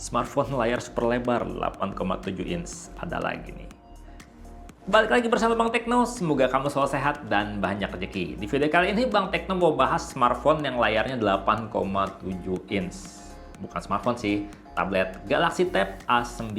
Smartphone layar super lebar 8,7 inch. Ada lagi nih. Balik lagi bersama Bang Tekno, semoga kamu selalu sehat dan banyak rezeki. Di video kali ini Bang Tekno mau bahas smartphone yang layarnya 8,7 inch. Bukan smartphone sih, tablet Galaxy Tab A9.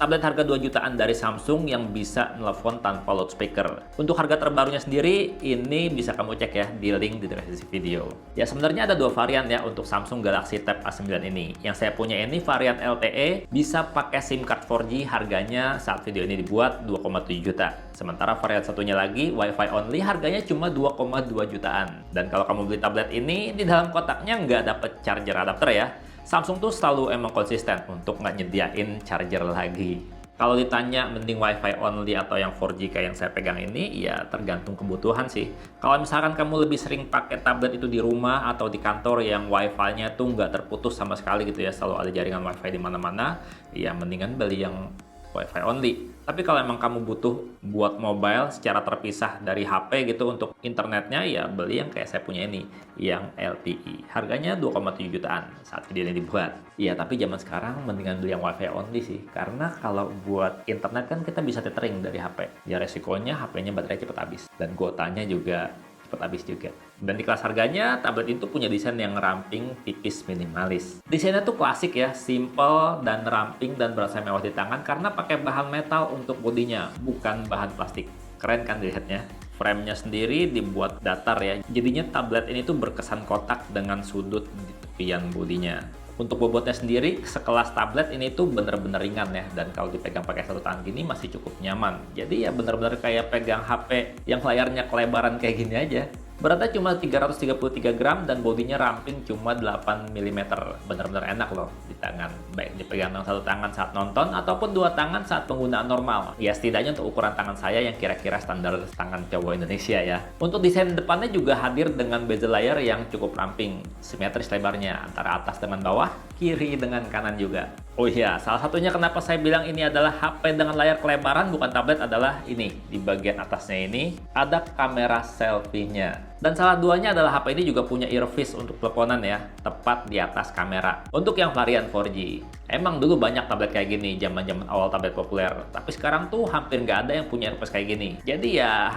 Tablet harga 2 jutaan dari Samsung yang bisa nelpon tanpa loudspeaker. Untuk harga terbarunya sendiri, ini bisa kamu cek ya di link di deskripsi video. Ya sebenarnya ada dua varian ya untuk Samsung Galaxy Tab A9 ini. Yang saya punya ini varian LTE, bisa pakai SIM card 4G, harganya saat video ini dibuat 2,7 juta. Sementara varian satunya lagi, Wi-Fi only, harganya cuma 2,2 jutaan. Dan kalau kamu beli tablet ini, di dalam kotaknya nggak dapet charger adapter ya. Samsung tuh selalu emang konsisten untuk nggak nyediain charger lagi. Kalau ditanya mending Wi-Fi only atau yang 4G kayak yang saya pegang ini, ya tergantung kebutuhan sih. Kalau misalkan kamu lebih sering pakai tablet itu di rumah atau di kantor yang Wi-Fi-nya tuh nggak terputus sama sekali gitu ya, selalu ada jaringan Wi-Fi di mana-mana, ya mendingan beli yang Wi-Fi only. Tapi kalau emang kamu butuh buat mobile secara terpisah dari HP gitu untuk internetnya, ya beli yang kayak saya punya ini, yang LTE. Harganya 2,7 jutaan saat video ini dibuat. Iya, tapi zaman sekarang mendingan beli yang Wi-Fi only sih. Karena kalau buat internet kan kita bisa tethering dari HP. Ya resikonya HP-nya baterai cepat habis. Dan kuotanya juga cepat habis juga. Dan di kelas harganya, tablet itu punya desain yang ramping, tipis, minimalis. Desainnya tuh klasik ya, simple dan ramping dan berasa mewah di tangan karena pakai bahan metal untuk bodinya, bukan bahan plastik. Keren kan dilihatnya? Frame-nya sendiri dibuat datar ya, jadinya tablet ini tuh berkesan kotak dengan sudut di tepian bodinya. Untuk bobotnya sendiri, sekelas tablet ini tuh bener-bener ringan ya, dan kalau dipegang pakai satu tangan gini masih cukup nyaman. Jadi ya bener-bener kayak pegang HP yang layarnya kelebaran kayak gini aja. Beratnya cuma 333 gram dan bodinya ramping cuma 8 mm. Bener-bener enak loh di tangan. Baik dipegang dengan satu tangan saat nonton ataupun dua tangan saat penggunaan normal. Ya setidaknya untuk ukuran tangan saya yang kira-kira standar tangan cowok Indonesia ya. Untuk desain depannya juga hadir dengan bezel layar yang cukup ramping. Simetris lebarnya antara atas dengan bawah, kiri dengan kanan juga. Oh iya, salah satunya kenapa saya bilang ini adalah HP dengan layar kelebaran bukan tablet adalah ini. Di bagian atasnya ini ada kamera selfie-nya. Dan salah duanya adalah HP ini juga punya earpiece untuk teleponan ya, tepat di atas kamera. Untuk yang varian 4G. Emang dulu banyak tablet kayak gini, zaman-zaman awal tablet populer. Tapi sekarang tuh hampir nggak ada yang punya earpiece kayak gini. Jadi ya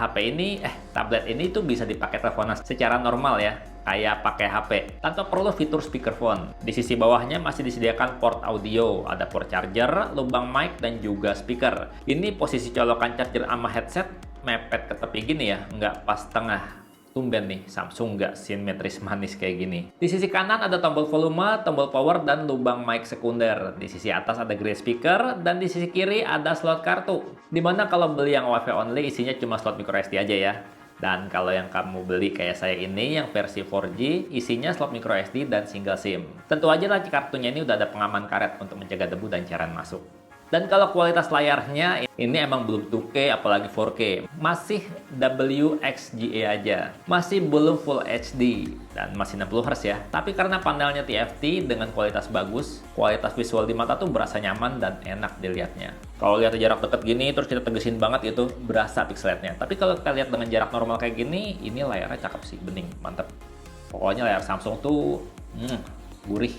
tablet ini tuh bisa dipakai teleponan secara normal ya. Kayak pakai HP, tanpa perlu fitur speakerphone. Di sisi bawahnya masih disediakan port audio, ada port charger, lubang mic, dan juga speaker. Ini posisi colokan charger sama headset mepet ke tepi gini ya, nggak pas tengah. Tumben nih, Samsung nggak simetris manis kayak gini. Di sisi kanan ada tombol volume, tombol power, dan lubang mic sekunder. Di sisi atas ada grey speaker, dan di sisi kiri ada slot kartu. Dimana kalau beli yang Wi-Fi only isinya cuma slot microSD aja ya. Dan kalau yang kamu beli kayak saya ini, yang versi 4G, isinya slot microSD dan single SIM. Tentu aja lah kartunya ini udah ada pengaman karet untuk mencegah debu dan cairan masuk. Dan kalau kualitas layarnya, ini emang belum 2K apalagi 4K. Masih WXGA aja. Masih belum Full HD. Dan masih 60Hz ya. Tapi karena panelnya TFT dengan kualitas bagus, kualitas visual di mata tuh berasa nyaman dan enak dilihatnya. Kalau lihat jarak deket gini, terus kita tegesin banget gitu, berasa pixelatnya. Tapi kalau kita lihat dengan jarak normal kayak gini, ini layarnya cakep sih, bening, mantep. Pokoknya layar Samsung tuh, gurih.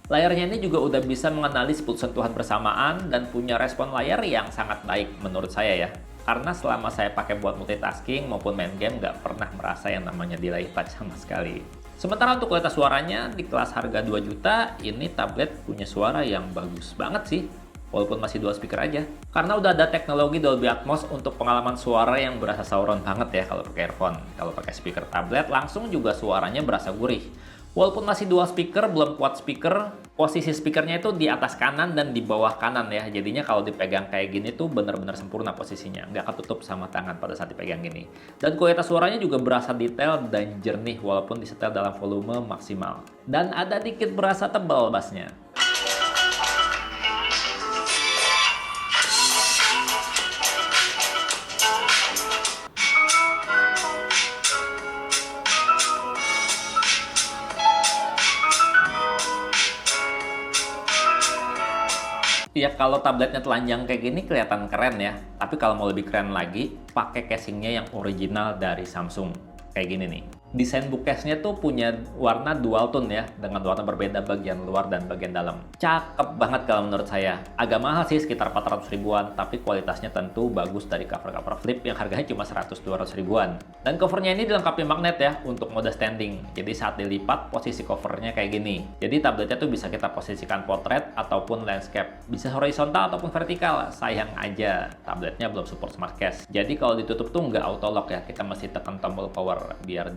Layarnya ini juga udah bisa mengenali 10 sentuhan bersamaan dan punya respon layar yang sangat baik menurut saya ya. Karena selama saya pakai buat multitasking maupun main game nggak pernah merasa yang namanya delay touch sama sekali. Sementara untuk kualitas suaranya di kelas harga 2 juta, ini tablet punya suara yang bagus banget sih. Walaupun masih dual speaker aja. Karena udah ada teknologi Dolby Atmos untuk pengalaman suara yang berasa sauron banget ya kalau pakai earphone. Kalau pakai speaker tablet langsung juga suaranya berasa gurih. Walaupun masih dual speaker, belum quad speaker, posisi speakernya itu di atas kanan dan di bawah kanan ya. Jadinya kalau dipegang kayak gini tuh bener-bener sempurna posisinya. Nggak ketutup sama tangan pada saat dipegang gini. Dan kualitas suaranya juga berasa detail dan jernih walaupun disetel dalam volume maksimal. Dan ada dikit berasa tebal bassnya. Ya kalau tabletnya telanjang kayak gini kelihatan keren ya. Tapi kalau mau lebih keren lagi, pakai casingnya yang original dari Samsung. Kayak gini nih. Desain bookcase-nya tuh punya warna dual tone ya, dengan warna berbeda bagian luar dan bagian dalam. Cakep banget kalau menurut saya. Agak mahal sih, sekitar 400 ribuan, tapi kualitasnya tentu bagus dari cover-cover flip yang harganya cuma 100-200 ribuan. Dan covernya ini dilengkapi magnet ya, untuk mode standing. Jadi saat dilipat, posisi covernya kayak gini. Jadi tabletnya tuh bisa kita posisikan portrait ataupun landscape. Bisa horizontal ataupun vertikal. Sayang aja, tabletnya belum support smart case. Jadi kalau ditutup tuh nggak auto lock ya, kita mesti tekan tombol power biar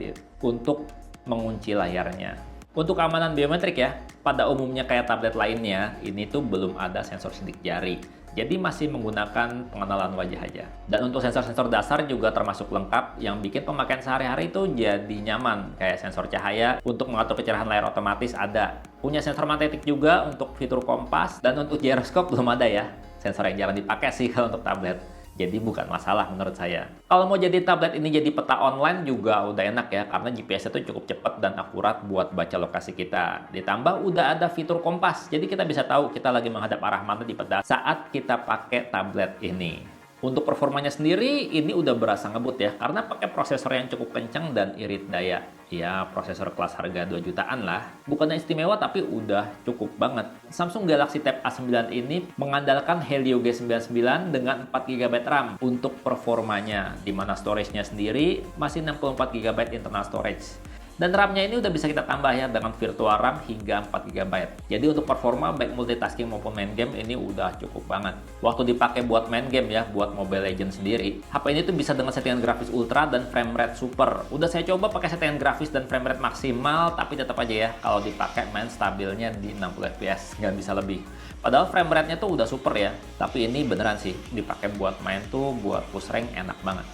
untuk mengunci layarnya. Untuk keamanan biometrik ya, pada umumnya kayak tablet lainnya, ini tuh belum ada sensor sidik jari. Jadi masih menggunakan pengenalan wajah aja. Dan untuk sensor-sensor dasar juga termasuk lengkap yang bikin pemakaian sehari-hari itu jadi nyaman. Kayak sensor cahaya untuk mengatur kecerahan layar otomatis ada. Punya sensor magnetik juga untuk fitur kompas. Dan untuk gyroscope belum ada ya. Sensor yang jarang dipakai sih kalau untuk tablet. Jadi bukan masalah menurut saya. Kalau mau jadi tablet ini jadi peta online juga udah enak ya, karena GPS itu cukup cepat dan akurat buat baca lokasi kita. Ditambah udah ada fitur kompas, jadi kita bisa tahu kita lagi menghadap arah mana di peta saat kita pakai tablet ini. Untuk performanya sendiri, ini udah berasa ngebut ya, karena pakai prosesor yang cukup kencang dan irit daya. Ya, prosesor kelas harga 2 jutaan lah. Bukannya istimewa, tapi udah cukup banget. Samsung Galaxy Tab A9 ini mengandalkan Helio G99 dengan 4 GB RAM untuk performanya, di mana storage-nya sendiri masih 64 GB internal storage. Dan RAM-nya ini udah bisa kita tambah ya dengan virtual RAM hingga 4 GB. Jadi untuk performa baik multitasking maupun main game ini udah cukup banget. Waktu dipakai buat main game ya, buat Mobile Legends sendiri, HP ini tuh bisa dengan settingan grafis ultra dan frame rate super. Udah saya coba pakai settingan grafis dan frame rate maksimal, tapi tetap aja ya kalau dipakai main stabilnya di 60 fps, nggak bisa lebih. Padahal frame rate-nya tuh udah super ya, tapi ini beneran sih dipakai buat main tuh, buat push rank enak banget.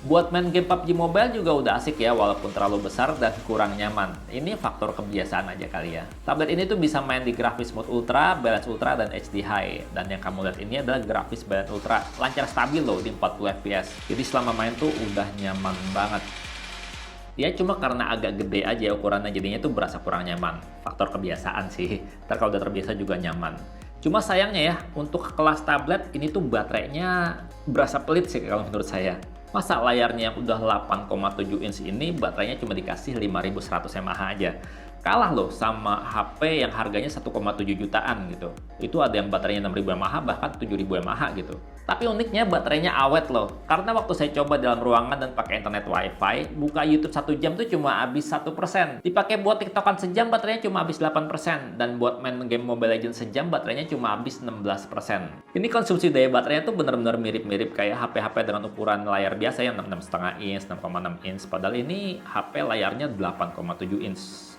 Buat main game PUBG Mobile juga udah asik ya, walaupun terlalu besar dan kurang nyaman. Ini faktor kebiasaan aja kali ya. Tablet ini tuh bisa main di grafis mode ultra, balance ultra, dan HD high. Dan yang kamu lihat ini adalah grafis balance ultra, lancar stabil loh di 40 fps. Jadi selama main tuh udah nyaman banget. Ya cuma karena agak gede aja ukurannya, jadinya tuh berasa kurang nyaman. Faktor kebiasaan sih, ntar kalau udah terbiasa juga nyaman. Cuma sayangnya ya, untuk kelas tablet ini tuh baterainya berasa pelit sih kalau menurut saya. Masa layarnya yang udah 8,7 inch ini baterainya cuma dikasih 5100 mAh aja. Kalah loh sama HP yang harganya 1,7 jutaan gitu. Itu ada yang baterainya 6000 mAh bahkan 7000 mAh gitu. Tapi uniknya baterainya awet loh. Karena waktu saya coba dalam ruangan dan pakai internet wifi, buka YouTube 1 jam tuh cuma habis 1%. Dipakai buat TikTokan sejam baterainya cuma habis 8%. Dan buat main game Mobile Legends sejam baterainya cuma habis 16%. Ini konsumsi daya baterainya tuh bener-bener mirip-mirip kayak HP-HP dengan ukuran layar biasa yang 6,5 inch, 6,6 inch. Padahal ini HP layarnya 8,7 inch.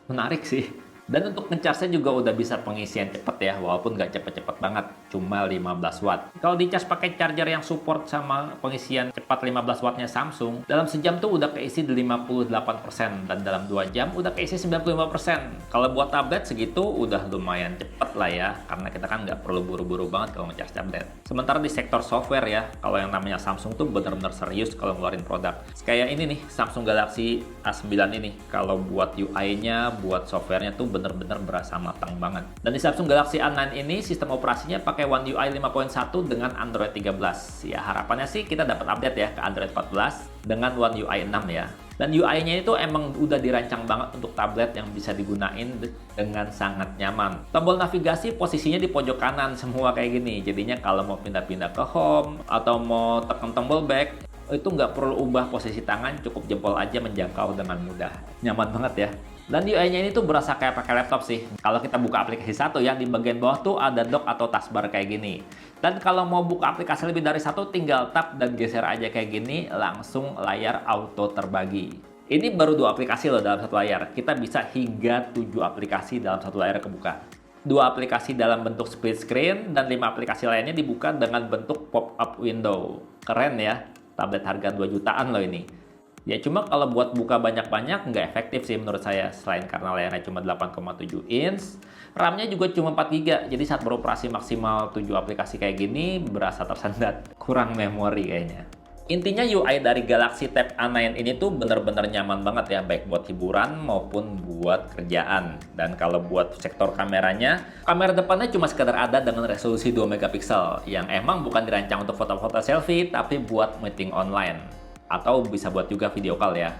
Menarik sih. Dan untuk ngecasnya juga udah bisa pengisian cepat ya, walaupun nggak cepet-cepet banget, cuma 15 watt. Kalau dicas pakai charger yang support sama pengisian cepat 15 wattnya Samsung, dalam sejam tuh udah keisi 58%, dan dalam 2 jam udah keisi 95%. Kalau buat tablet segitu udah lumayan cepet lah ya, karena kita kan nggak perlu buru-buru banget kalau ngecas tablet. Sementara di sektor software ya, kalau yang namanya Samsung tuh bener-bener serius kalau ngeluarin produk. Kayak ini nih, Samsung Galaxy A9 ini, kalau buat UI-nya, buat softwarenya tuh bener-bener berasa matang banget. Dan di Samsung Galaxy A9 ini sistem operasinya pakai One UI 5.1 dengan Android 13. Ya harapannya sih kita dapat update ya ke Android 14 dengan One UI 6 ya. Dan UI-nya itu emang udah dirancang banget untuk tablet yang bisa digunain dengan sangat nyaman. Tombol navigasi posisinya di pojok kanan semua kayak gini. Jadinya kalau mau pindah-pindah ke home atau mau tekan tombol back, itu nggak perlu ubah posisi tangan, cukup jempol aja menjangkau dengan mudah. Nyaman banget ya. Dan UI-nya ini tuh berasa kayak pakai laptop sih. Kalau kita buka aplikasi satu ya, di bagian bawah tuh ada dock atau taskbar kayak gini. Dan kalau mau buka aplikasi lebih dari satu, tinggal tap dan geser aja kayak gini, langsung layar auto terbagi. Ini baru 2 aplikasi loh dalam satu layar. Kita bisa hingga 7 aplikasi dalam satu layar kebuka. 2 aplikasi dalam bentuk split screen, dan 5 aplikasi lainnya dibuka dengan bentuk pop-up window. Keren ya, tablet harga 2 jutaan loh ini. Ya cuma kalau buat buka banyak-banyak nggak efektif sih menurut saya, selain karena layarnya cuma 8,7 inch, RAM-nya juga cuma 4 GB, jadi saat beroperasi maksimal 7 aplikasi kayak gini berasa tersendat, kurang memori kayaknya. Intinya UI dari Galaxy Tab A9 ini tuh bener-bener nyaman banget ya, baik buat hiburan maupun buat kerjaan. Dan kalau buat sektor kameranya, kamera depannya cuma sekedar ada dengan resolusi 2 megapiksel, yang emang bukan dirancang untuk foto-foto selfie, tapi buat meeting online. Atau bisa buat juga video call ya.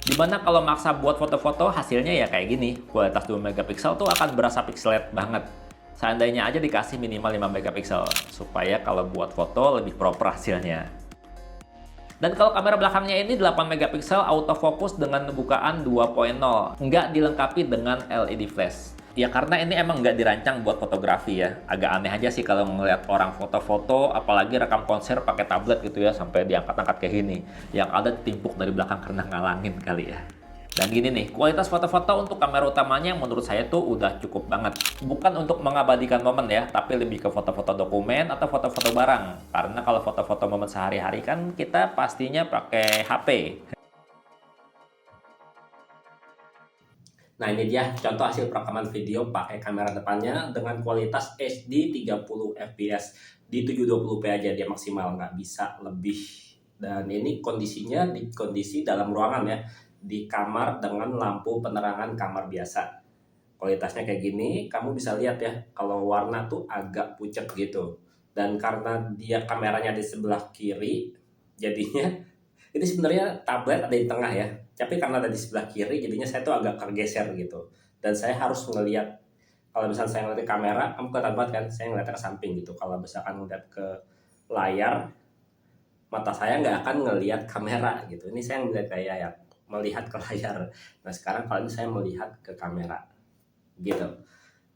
Dimana kalau maksa buat foto-foto hasilnya ya kayak gini. Kualitas 2 megapiksel tuh akan berasa pixelate banget. Seandainya aja dikasih minimal 5 megapiksel supaya kalau buat foto lebih proper hasilnya. Dan kalau kamera belakangnya ini 8 megapiksel autofocus dengan bukaan 2.0, nggak dilengkapi dengan LED flash. Ya karena ini emang nggak dirancang buat fotografi ya. Agak aneh aja sih kalau ngeliat orang foto-foto, apalagi rekam konser pakai tablet gitu ya, sampai diangkat-angkat kayak gini. Yang ada ditimpuk dari belakang karena ngalangin kali ya. Dan gini nih, kualitas foto-foto untuk kamera utamanya menurut saya tuh udah cukup banget. Bukan untuk mengabadikan momen ya, tapi lebih ke foto-foto dokumen atau foto-foto barang. Karena kalau foto-foto momen sehari-hari kan kita pastinya pakai HP. Nah, ini dia contoh hasil perekaman video pakai kamera depannya dengan kualitas HD 30 fps di 720p aja dia maksimal, nggak bisa lebih. Dan ini kondisinya di kondisi dalam ruangan ya, di kamar dengan lampu penerangan kamar biasa. Kualitasnya kayak gini, kamu bisa lihat ya kalau warna tuh agak pucat gitu. Dan karena dia kameranya di sebelah kiri, jadinya ini sebenarnya tablet ada di tengah ya, tapi karena ada di sebelah kiri jadinya saya tuh agak tergeser gitu, dan saya harus ngelihat. Kalau misalnya saya ngeliat ke kamera, kamu kelihatan banget kan saya ngeliat ke samping gitu. Kalau misalkan ngeliat ke layar, mata saya nggak akan ngelihat kamera gitu. Ini saya melihat kayak ya, melihat ke layar. Nah sekarang kalau ini saya melihat ke kamera gitu.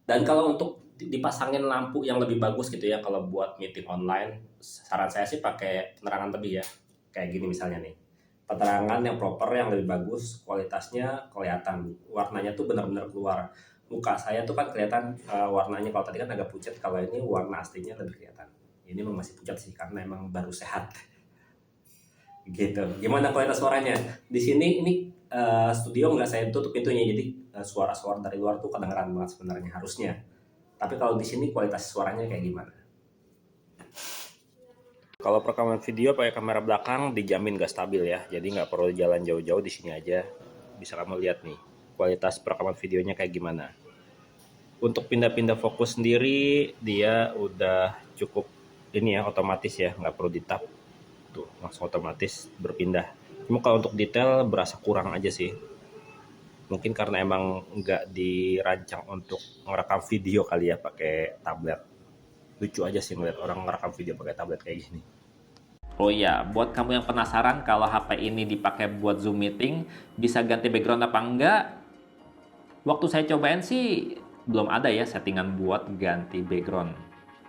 Dan kalau untuk dipasangin lampu yang lebih bagus gitu ya, kalau buat meeting online, saran saya sih pakai penerangan lebih ya. Kayak gini misalnya nih, penerangan yang proper yang lebih bagus, kualitasnya kelihatan, warnanya tuh benar-benar keluar. Muka saya tuh kan kelihatan warnanya, kalau tadi kan agak pucat, kalau ini warna aslinya lebih kelihatan. Ini memang masih pucat sih karena emang baru sehat. Gitu. Gimana kualitas suaranya? Di sini ini studio nggak saya tutup pintunya, jadi suara-suara dari luar tuh kedengeran banget sebenarnya harusnya. Tapi kalau di sini kualitas suaranya kayak gimana? Kalau perekaman video pakai kamera belakang dijamin gak stabil ya, jadi nggak perlu jalan jauh-jauh, di sini aja bisa kamu lihat nih kualitas perekaman videonya kayak gimana. Untuk pindah-pindah fokus sendiri dia udah cukup ini ya, otomatis ya, nggak perlu di tap tuh, langsung otomatis berpindah. Cuma kalau untuk detail berasa kurang aja sih, mungkin karena emang nggak dirancang untuk merekam video kali ya pakai tablet. Lucu aja sih ngeliat orang ngerekam video pakai tablet kayak gini. Oh iya, buat kamu yang penasaran kalau HP ini dipakai buat Zoom meeting, bisa ganti background apa enggak? Waktu saya cobain sih, belum ada ya settingan buat ganti background.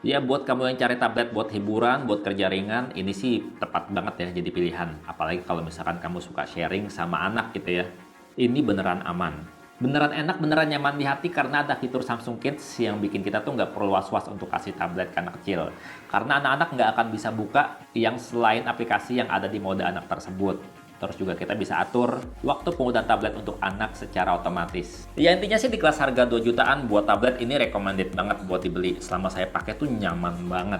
Ya buat kamu yang cari tablet buat hiburan, buat kerja ringan, ini sih tepat banget ya jadi pilihan. Apalagi kalau misalkan kamu suka sharing sama anak gitu ya. Ini beneran aman. Beneran enak, beneran nyaman di hati karena ada fitur Samsung Kids yang bikin kita tuh nggak perlu was-was untuk kasih tablet ke anak kecil. Karena anak-anak nggak akan bisa buka yang selain aplikasi yang ada di mode anak tersebut. Terus juga kita bisa atur waktu penggunaan tablet untuk anak secara otomatis. Ya intinya sih di kelas harga 2 jutaan buat tablet ini recommended banget buat dibeli. Selama saya pakai tuh nyaman banget.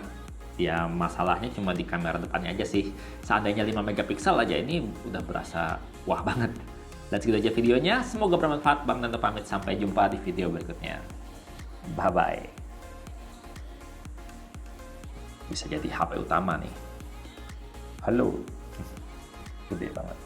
Ya masalahnya cuma di kamera depannya aja sih. Seandainya 5 megapiksel aja ini udah berasa wah banget. Dan segitu aja videonya, semoga bermanfaat. Bang Nanto pamit, sampai jumpa di video berikutnya. Bye-bye. Bisa jadi HP utama nih. Halo. Gede banget.